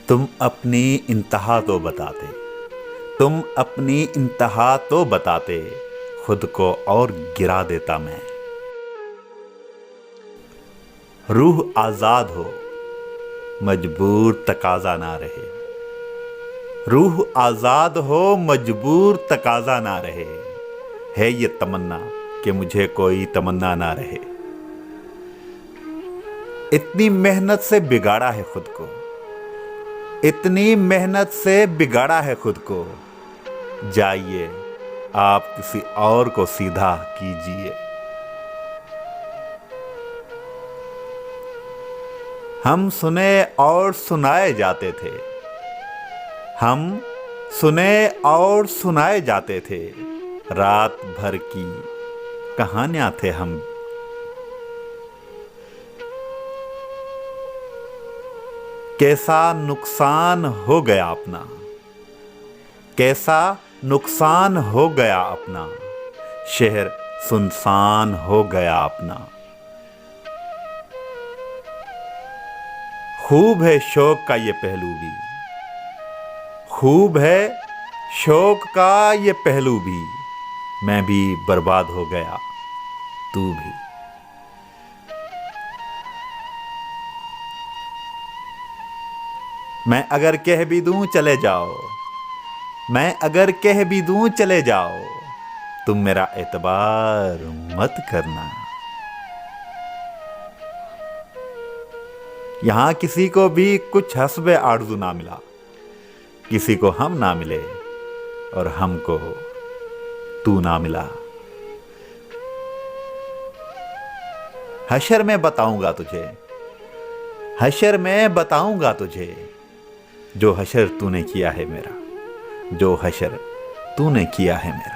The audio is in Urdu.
تم اپنی انتہا تو بتاتے، تم اپنی انتہا تو بتاتے، خود کو اور گرا دیتا میں۔ روح آزاد ہو، مجبور تقاضا نہ رہے، روح آزاد ہو مجبور تقاضا نہ رہے، ہے یہ تمنا کہ مجھے کوئی تمنا نہ رہے۔ اتنی محنت سے بگاڑا ہے خود کو، اتنی محنت سے بگاڑا ہے خود کو، جائیے آپ کسی اور کو سیدھا کیجیے۔ ہم سنے اور سنائے جاتے تھے، ہم سنے اور سنائے جاتے تھے، رات بھر کی کہانیاں تھے ہم۔ کیسا نقصان ہو گیا اپنا، کیسا نقصان ہو گیا اپنا، شہر سنسان ہو گیا اپنا۔ خوب ہے شوق کا یہ پہلو بھی، خوب ہے شوق کا یہ پہلو بھی، میں بھی برباد ہو گیا تو بھی۔ میں اگر کہہ بھی دوں چلے جاؤ، میں اگر کہہ بھی دوں چلے جاؤ، تم میرا اعتبار مت کرنا۔ یہاں کسی کو بھی کچھ حسب آرزو نہ ملا، کسی کو ہم نہ ملے اور ہم کو تو نہ ملا۔ حشر میں بتاؤں گا تجھے، حشر میں بتاؤں گا تجھے، جو حشر تو نے کیا ہے میرا، جو حشر تو نے کیا ہے میرا۔